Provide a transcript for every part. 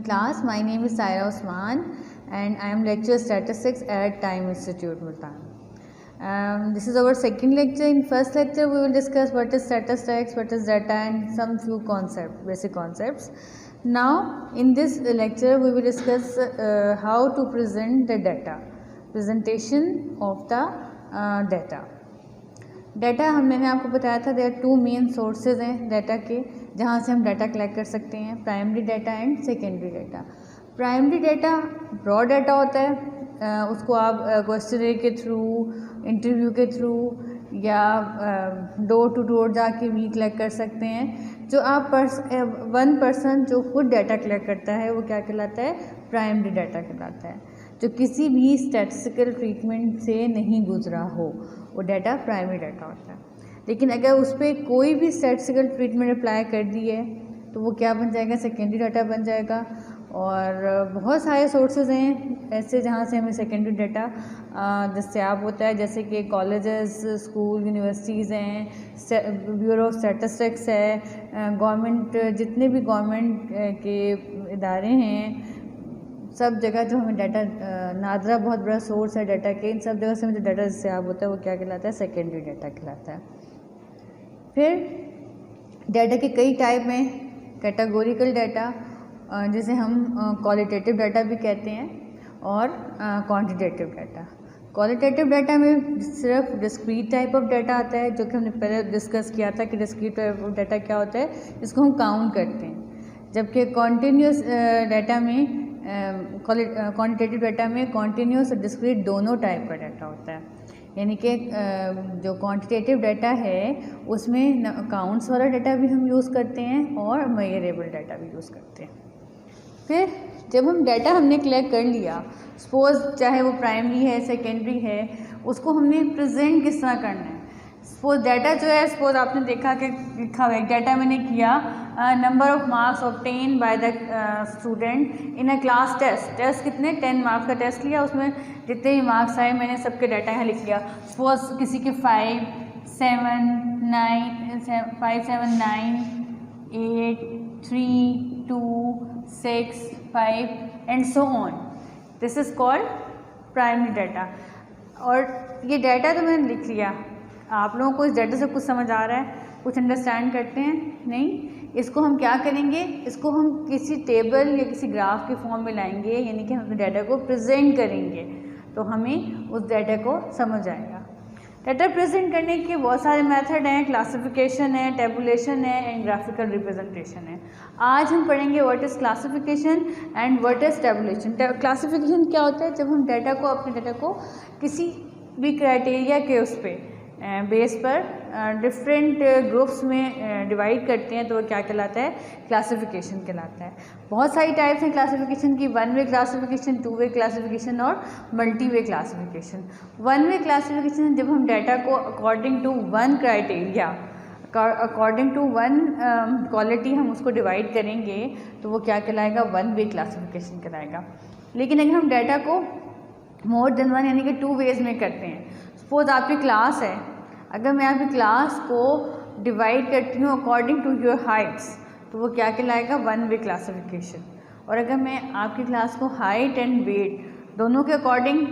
class. My name is Saira Osman and I am lecturer statistics at Time Institute Multan. This is our second lecture. In first lecture we will discuss what is statistics, what is data and some few basic concepts. Now in this lecture we will discuss how to present the data, presentation of the data. Data मैंने आपको बताया था there to main sources हैं data के, जहाँ से हम data collect कर सकते हैं, primary data and secondary data. Primary data raw data होता है, उसको आप क्वेश्चनरी के थ्रू, इंटरव्यू के थ्रू या डोर टू डोर जाके भी कलेक्ट कर सकते हैं. जो आप वन पर्सन जो खुद डाटा कलेक्ट करता है वो क्या कहलाता है? प्राइमरी डाटा कहलाता है. जो किसी भी स्टैटिस्टिकल ट्रीटमेंट से नहीं गुजरा हो वो डाटा प्राइमरी डाटा होता है. लेकिन अगर उस पर कोई भी स्टैटिस्टिकल ट्रीटमेंट अप्लाई कर दी है तो वो क्या बन जाएगा? सेकेंडरी डाटा बन जाएगा. और बहुत सारे सोर्सेज हैं ऐसे जहाँ से हमें सेकेंडरी डाटा दस्तियाब होता है, जैसे कि कॉलेजेस, स्कूल, यूनिवर्सिटीज़ हैं, ब्यूरो ऑफ स्टैटिस्टिक्स है, गवर्नमेंट, जितने भी गवर्नमेंट के इदारे हैं, सब जगह जो हमें डाटा, नादरा बहुत बड़ा सोर्स है डाटा के, इन सब जगह से हमें जो डाटा दस्तियाब होता है वो क्या कहलाता है? सेकेंडरी डाटा कहलाता है. फिर डाटा के कई टाइप हैं. कैटेगोरिकल डाटा जिसे हम क्वालिटेटिव डाटा भी कहते हैं, और क्वांटिटेटिव डाटा. क्वालिटेटिव डाटा में सिर्फ डिस्क्रीट टाइप ऑफ डाटा आता है, जो कि हमने पहले डिस्कस किया था कि डिस्क्रीट टाइप ऑफ डाटा क्या होता है, जिसको हम काउंट करते हैं. जबकि कॉन्टीन्यूस डाटा में, क्वांटिटेटिव डाटा में कॉन्टीन्यूस और डिस्क्रीट दोनों टाइप का डाटा होता है. यानी कि जो क्वांटिटेटिव डाटा है उसमें काउंट्स वाला डाटा भी हम यूज़ करते हैं और मेजरेबल डाटा भी यूज़ करते हैं. फिर जब हम डाटा हमने कलेक्ट कर लिया, सपोज चाहे वो प्राइमरी है, सेकेंडरी है, उसको हमने प्रेजेंट किस तरह करना है. सपोज डाटा जो है, सपोज आपने देखा कि लिखा हुआ है डाटा मैंने किया, number of marks obtain by the student in a class test. Test कितने? 10 मार्क्स का टेस्ट लिया, उसमें जितने भी मार्क्स आए मैंने सबके डाटा यहाँ लिख लिया. सपोज किसी के 5, 7, 9, 8, 3, 2, 6, 5 and so on. This is called primary data. और ये डाटा तो मैंने लिख लिया. आप लोगों को इस डाटा से कुछ समझ आ रहा है? कुछ अंडरस्टैंड करते हैं? नहीं. इसको हम क्या करेंगे? इसको हम किसी टेबल या किसी ग्राफ के फॉर्म में लाएंगे, यानी कि हम अपने डाटा को प्रेजेंट करेंगे तो हमें उस डाटा को समझ आएगा. डाटा प्रेजेंट करने के बहुत सारे मेथड हैं. क्लासिफिकेशन है, टेबुलेशन है एंड ग्राफिकल रिप्रेजेंटेशन है. आज हम पढ़ेंगे what is classification and what is tabulation. Classification क्या होता है? जब हम डाटा को, अपने डाटा को किसी भी क्राइटेरिया के उस पर बेस पर डिफरेंट ग्रुप्स में डिवाइड करते हैं तो वो क्या कहलाता है? क्लासिफिकेशन कहलाता है. बहुत सारी टाइप्स हैं क्लासिफिकेशन की. 1 वे क्लासिफिकेशन, 2 वे क्लासिफिकेशन और multi way classification. 1 way classification जब हम डाटा को according to one criteria, according to one quality हम उसको डिवाइड करेंगे तो वो क्या कहलाएगा? 1 वे क्लासिफिकेशन कहलाएगा. लेकिन अगर हम डाटा को मोर देन वन यानी कि 2 वेज में करते हैं, सपोज आपकी क्लास है, अगर मैं आपकी क्लास को डिवाइड करती हूँ अकॉर्डिंग टू योर हाइट्स तो वो क्या कहलाएगा? 1 वे क्लासिफिकेशन. और अगर मैं आपकी क्लास को हाइट एंड वेट दोनों के अकॉर्डिंग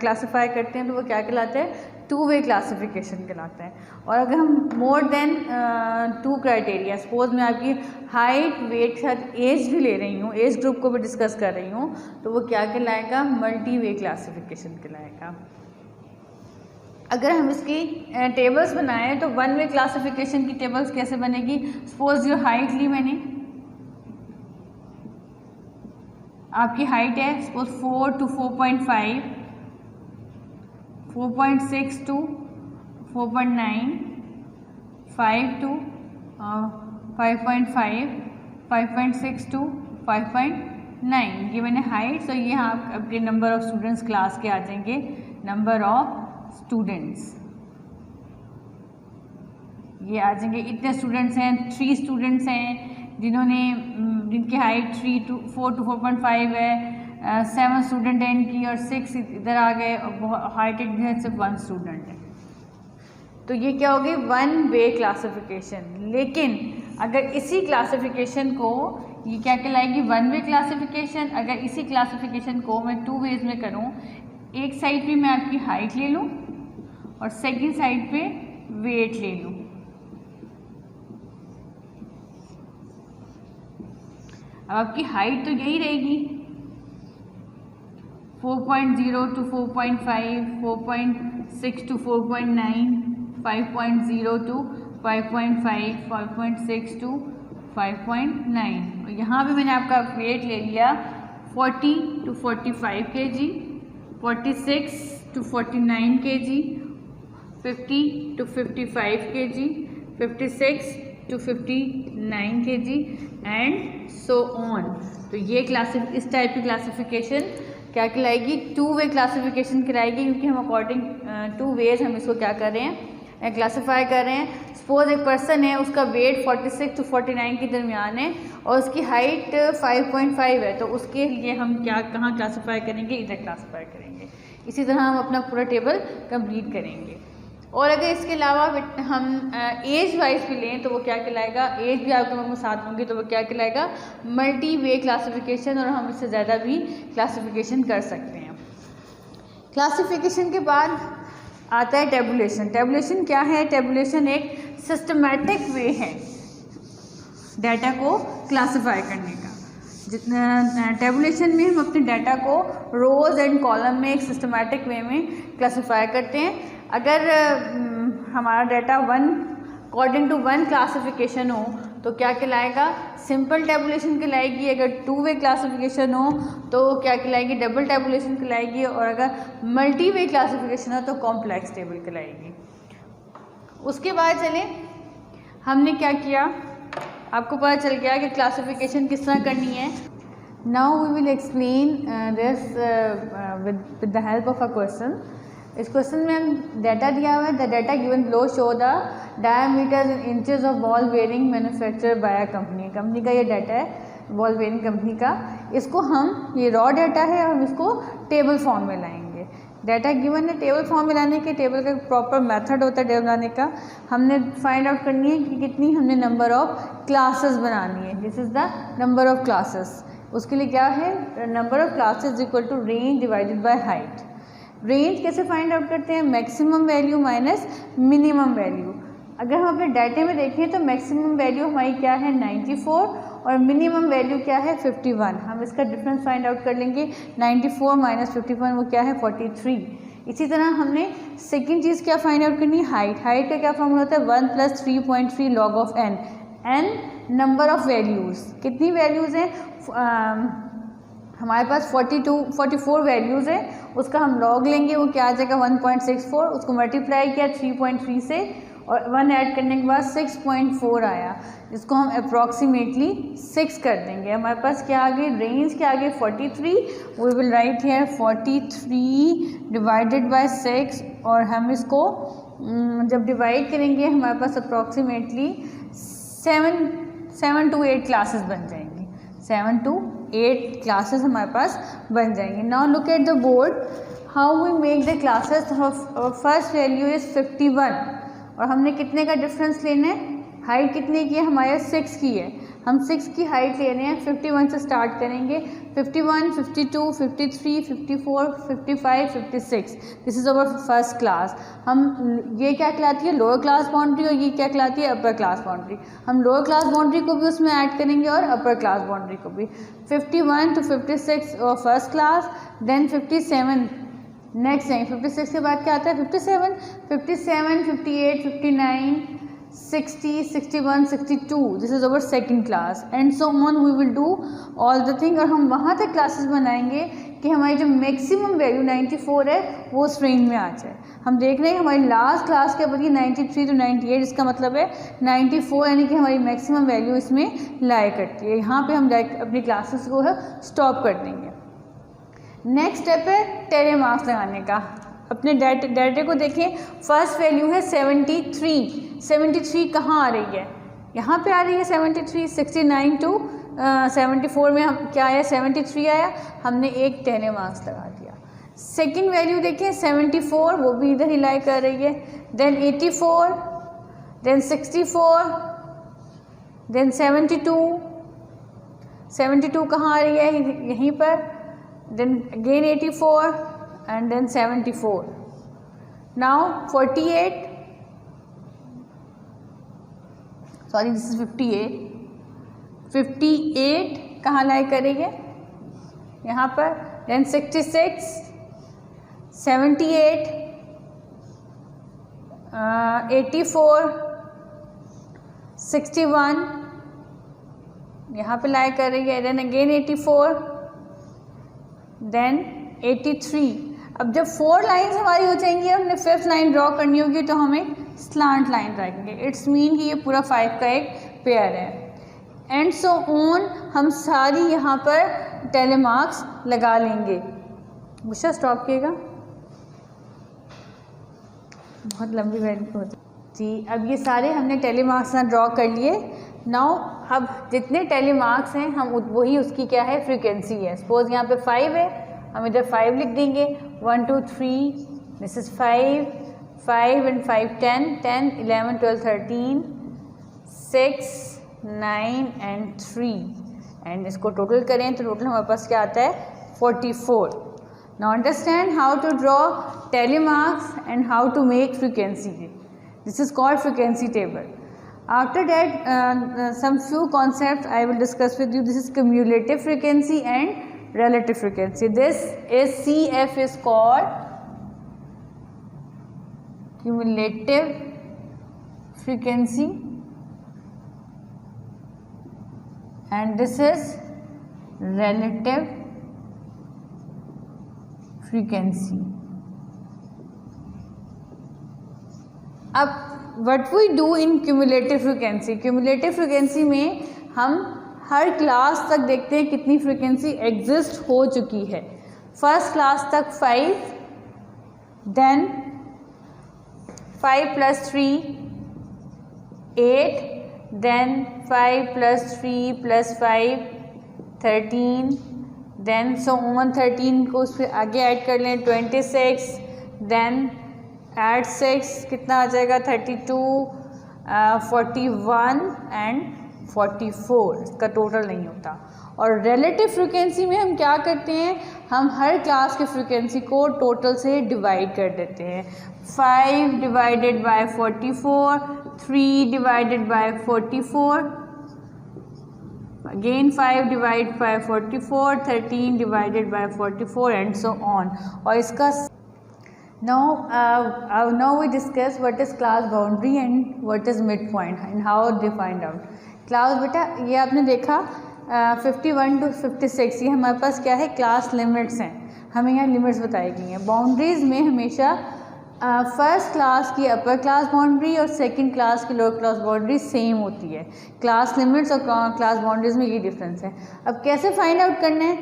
क्लासीफाई करते हैं तो वो क्या कहलाता है? 2 वे क्लासिफिकेशन कहलाता है. और अगर हम मोर देन 2 क्राइटेरिया, सपोज मैं आपकी हाइट, वेट के साथ एज भी ले रही हूँ, एज ग्रुप को भी डिस्कस कर रही हूँ, तो वो क्या कहलाएगा? मल्टी वे क्लासिफिकेशन कहलाएगा. अगर हम इसकी टेबल्स बनाएं तो 1 वे क्लासिफिकेशन की टेबल्स कैसे बनेगी? सपोज जो हाइट ली मैंने, आपकी हाइट है suppose 4 to 4.5, 4.6 to 4.9, 5 to 5.5, 5.6 to 5.9. ये मैंने हाइट. तो ये आप आपके नंबर ऑफ स्टूडेंट्स क्लास के आ जाएंगे. नंबर ऑफ स्टूडेंट्स ये आ जाएंगे. इतने स्टूडेंट्स हैं, 3 स्टूडेंट्स हैं जिनकी हाइट 4 to 4.5 है, 7 स्टूडेंट हैं इनकी, और 6 इधर आ गए, और हाइट सिर्फ 1 स्टूडेंट है. तो ये क्या होगी? 1 वे क्लासिफिकेशन. लेकिन अगर इसी क्लासिफिकेशन को ये क्या कहलाएगी, वन वे क्लासिफिकेशन। अगर इसी क्लासिफिकेशन को मैं टू वेज में करूँ, एक साइड पे मैं आपकी हाइट ले लूँ और सेकंड साइड पे वेट ले लूँ। अब आपकी हाइट तो यही रहेगी 4.0 to 4.5, 4.6 to 4.9, 5.0 to 5.5, 5.6 to 5.9। और यहाँ पे मैंने आपका वेट ले लिया 40 to 45 kg, 46 to 49 kg, 50 to 55 kg, 56 to 59 kg and so on. तो ये इस टाइप की क्लासिफिकेशन क्या कहलाएगी, टू वे क्लासिफिकेशन कहलाएगी, क्योंकि हम अकॉर्डिंग टू वेज हम इसको क्या कर रहे हैं, क्लासीफाई कर रहे हैं। सपोज एक पर्सन है, उसका वेट 46 to 49 के दरमियान है और उसकी हाइट 5.5 है, तो उसके लिए हम क्या कहाँ क्लासीफाई करेंगे, इधर क्लासीफाई करेंगे। इसी तरह हम अपना पूरा टेबल कंप्लीट करेंगे। और अगर इसके अलावा हम एज वाइज भी लें तो वो क्या कहलाएगा, एज भी आपके मैं साथ लूँगी तो वो क्या कहलाएगा, मल्टी वे क्लासिफिकेशन, और हम इससे ज़्यादा भी क्लासिफिकेशन कर सकते हैं। क्लासिफिकेशन के बाद आता है टेबुलेशन। टेबुलेशन क्या है, टेबुलेशन एक सिस्टमैटिक वे है डाटा को क्लासिफाई करने का। जितना टेबुलेशन में हम अपने डाटा को रोज़ एंड कॉलम में एक सिस्टमैटिक वे में क्लासिफाई करते हैं। अगर हमारा data according to one classification हो तो क्या कहलाएगा, सिंपल टेबुलेशन कहलाएगी। अगर टू वे क्लासिफिकेशन हो तो क्या कहलाएगी, डबल टेबुलेशन कहलाएगी। और अगर मल्टी वे क्लासिफिकेशन हो तो कॉम्प्लेक्स टेबल कहलाएगी। उसके बाद चलें, हमने क्या किया, आपको पता चल गया कि क्लासिफिकेशन किस तरह करनी है। Now we will explain this with the help of a question. इस क्वेश्चन में हम डाटा दिया हुआ है, the data given below show the diameter in inches of ball bearing manufacture by a company का ये डाटा है बॉल बेयरिंग कंपनी का। इसको हम, ये रॉ डाटा है, हम इसको टेबल फॉर्म में लाएंगे। डाटा गिवन है, टेबल फॉर्म में लाने के टेबल का प्रॉपर मेथड होता है टेबल लाने का। हमने फाइंड आउट करनी है कि कितनी हमने नंबर ऑफ क्लासेस बनानी है। This is the number of classes. उसके लिए क्या है, number of classes equal to range divided by height. Range कैसे फाइंड आउट करते हैं, maximum value minus minimum value. अगर हम अपने डाटे में देखें तो मैक्सिमम वैल्यू हमारी क्या है 94 और मिनिमम वैल्यू क्या है 51। हम इसका डिफरेंस फाइंड आउट कर लेंगे, 94 माइनस 51 वो क्या है 43। इसी तरह हमने सेकंड चीज़ क्या फाइंड आउट करनी है, हाइट। हाइट का क्या फॉर्मूला होता है 1 + 3.3 log of n। n number of values, कितनी वैल्यूज़ हैं हमारे पास 44 वैल्यूज़ है, उसका हम लॉग लेंगे, वो क्या आ जाएगा 1.64। उसको मल्टीप्लाई किया 3.3 से और 1 ऐड करने के बाद 6.4 आया, जिसको हम अप्रॉक्सीमेटली 6 कर देंगे। हमारे पास क्या आ गई, रेंज क्या आ गई 43। We will write here 43 divided by 6, और हम इसको जब डिवाइड करेंगे हमारे पास अप्रॉक्सीमेटली 7 to 8 क्लासेस बन जाएंगी। 7 to 8 क्लासेस हमारे पास बन जाएंगे। Now look at the board, how we make the classes. First value is 51 और हमने कितने का डिफरेंस लेना है, हाइट कितने की है हमारे 6 की है, हम 6 की हाइट ले रहे हैं। 51 से स्टार्ट करेंगे, 51, 52, 53, 54, 55, 56। This is our first class. हम ये क्या कहलाती है लोअर क्लास बाउंड्री, और ये क्या कहलाती है अपर क्लास बाउंड्री। हम लोअर क्लास बाउंड्री को भी उसमें ऐड करेंगे और अपर क्लास बाउंड्री को भी। 51 to 56 first class, then 57 next है। 56 के बाद क्या आता है 57, 58, 59, 60, 61, 62। This is our second class and so on we will do all the thing. और हम वहाँ तक क्लासेस बनाएंगे कि हमारी जो मैक्सिमम वैल्यू 94 है वो उस रेंज में आ जाए। हम देख रहे हैं हमारी लास्ट क्लास के बल्कि 93 to 98, इसका मतलब है 94 यानी कि हमारी मैक्सिमम वैल्यू इसमें लाया करती है। यहाँ पे हम अपनी क्लासेस को है स्टॉप कर देंगे। नेक्स्ट स्टेप है टेरे मार्क्स लगाने का। अपने डाटे को देखें, फर्स्ट वैल्यू है 73। 73 कहाँ आ रही है, यहाँ पे आ रही है 73। 69 to 74 में हम क्या आया 73 आया, हमने एक टेरे मार्क्स लगा दिया। सेकंड वैल्यू देखें 74, वो भी इधर ही लाई कर रही है। देन 84, देन 64, देन 72, 72 कहाँ आ रही है, यहीं पर, then again 84 and then 74. Now 48, sorry this is 58 कहाँ लाई करेंगे, यहाँ पर, देन 66, 78, 84, 61 यहाँ पे लाई करेंगे, देन अगेन 84, देन 83. अब जब 4 लाइन्स हमारी हो जाएंगी, हमने 5th लाइन ड्रॉ करनी होगी तो हमें स्लांट लाइन रखेंगे. इट्स मीन कि ये पूरा 5 का एक पेयर है. एंड सो ऑन हम सारी यहाँ पर टेलीमार्क्स लगा लेंगे. बुशा स्टॉप किएगा, बहुत लंबी वैल्यू होती जी. अब ये सारे हमने टेलीमार्क्स ना ड्रॉ कर लिए. नाउ अब जितने टेलीमार्क्स हैं हम वही उसकी क्या है, फ्रीक्वेंसी है. सपोज यहाँ पे 5 है, हम इधर 5 लिख देंगे. 1 2 3, this is 5 and 5 10 11 12 13 6 9 and 3 and इसको टोटल करें तो टोटल हमारे पास क्या आता है, 44. Now understand how to draw tally marks and how to make frequency. This is called frequency table. After that, some few concepts I will discuss with you. This is cumulative frequency and relative frequency. This is CF is called cumulative frequency and this is relative frequency. अब what we do in cumulative frequency. Cumulative frequency में हम हर class तक देखते हैं कितनी frequency exist हो चुकी है. फर्स्ट क्लास तक 5, then 5 + 3 8, then 5 + 3 + 5 13, then so on 13 को उस पर आगे ऐड कर लें 26, देन ऐड 6 कितना आ जाएगा 32, 41 एंड 44. इसका टोटल नहीं होता. और रिलेटिव फ्रीक्वेंसी में हम क्या करते हैं, हम हर क्लास की फ्रीक्वेंसी को टोटल से डिवाइड कर देते हैं. 5 divided by 44, 3 divided by 44, again 5 divide by 44, 13 divided by 44 and so on. और इसका now we discuss what is class boundary and what is midpoint and how they find out. class बेटा ये आपने देखा 51 to 56 ये हमारे पास क्या है, क्लास लिमिट्स हैं. हमें यहाँ लिमिट्स बताई गई हैं. बाउंड्रीज में हमेशा फर्स्ट क्लास की अपर क्लास बाउंड्री और सेकंड क्लास की लोअर क्लास बाउंड्री सेम होती है. क्लास लिमिट्स और क्लास बाउंड्रीज में ये डिफरेंस है. अब कैसे फाइंड आउट करना है,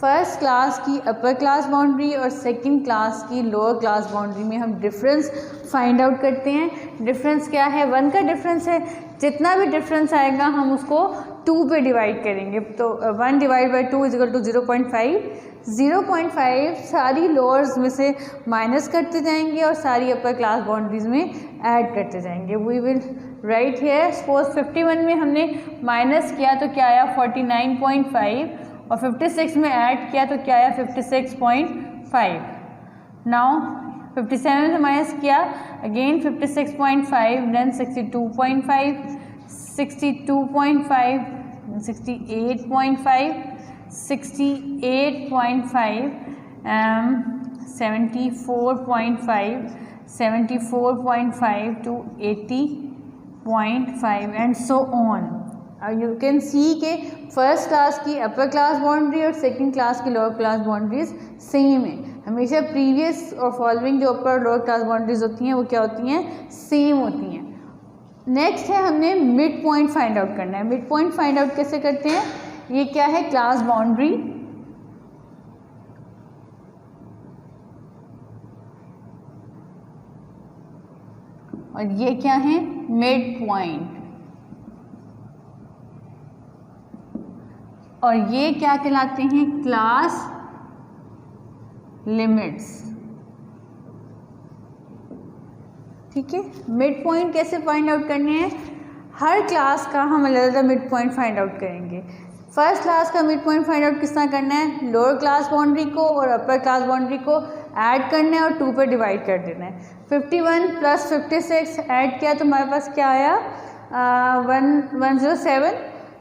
फर्स्ट क्लास की अपर क्लास बाउंड्री और सेकंड क्लास की लोअर क्लास बाउंड्री में हम डिफरेंस फाइंड आउट करते हैं. डिफरेंस क्या है, 1 का डिफरेंस है. जितना भी डिफरेंस आएगा हम उसको 2 पे डिवाइड करेंगे. तो 1 डिवाइड बाई 2 इक्वल टू 0.5. 0.5 सारी लोअर्स में से माइनस करते जाएंगे और सारी अपर क्लास बाउंड्रीज में ऐड करते जाएंगे. We will write here. Suppose 51 में हमने माइनस किया तो क्या आया 49.5 और 56 में ऐड किया तो क्या आया 56.5. नाउ 57 से माइनस किया again 56.5, then 62.5, 62.5, 68.5, 68.5, 74.5, 74.5 to 80.5 and so on. You can see के फर्स्ट क्लास की अपर क्लास बाउंड्री और सेकंड क्लास की लोअर क्लास बाउंड्रीज सेम है. हमेशा प्रीवियस और फॉलोइंग जो अपर और लोअर क्लास बाउंड्रीज होती हैं वो क्या होती हैं, सेम होती हैं. नेक्स्ट है हमने मिड पॉइंट फाइंड आउट करना है. मिड पॉइंट फाइंड आउट कैसे करते हैं, ये क्या है क्लास बाउंड्री और ये क्या है मिड पॉइंट और ये क्या कहलाते हैं क्लास लिमिट्स. ठीक है. मिड पॉइंट कैसे फाइंड आउट करने हैं, हर क्लास का हम अलग-अलग मिड पॉइंट फाइंड आउट करेंगे। फर्स्ट क्लास का मिड पॉइंट फाइंड आउट किस तरह करना है, लोअर क्लास बाउंड्री को और अपर क्लास बाउंड्री को ऐड करना है और 2 पे डिवाइड कर देना है। 51 प्लस 56 ऐड किया तो हमारे पास क्या आया, 107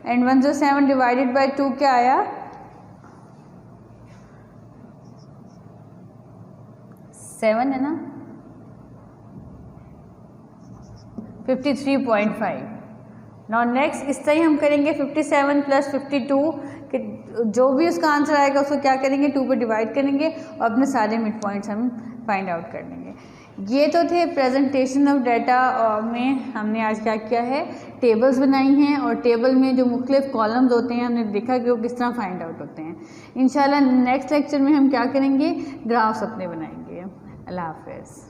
एंड 107 डिवाइडेड बाई 2 क्या आया, 7 है ना, 53.5। नाउ नेक्स्ट इस तरह हम करेंगे 57 प्लस 52 कि जो भी उसका आंसर आएगा उसको क्या करेंगे, 2 पे डिवाइड करेंगे और अपने सारे मिड पॉइंट्स हम फाइंड आउट कर लेंगे। ये तो थे प्रेजेंटेशन ऑफ डाटा में हमने आज क्या किया है, टेबल्स बनाई हैं और टेबल में जो मुख्तलिफ कॉलम्स होते हैं हमने देखा कि वो किस तरह फाइंड आउट होते हैं। इंशाल्लाह नेक्स्ट लेक्चर में हम क्या करेंगे, ग्राफ्स अपने बनाएंगे। अल्लाह हाफ़िज़।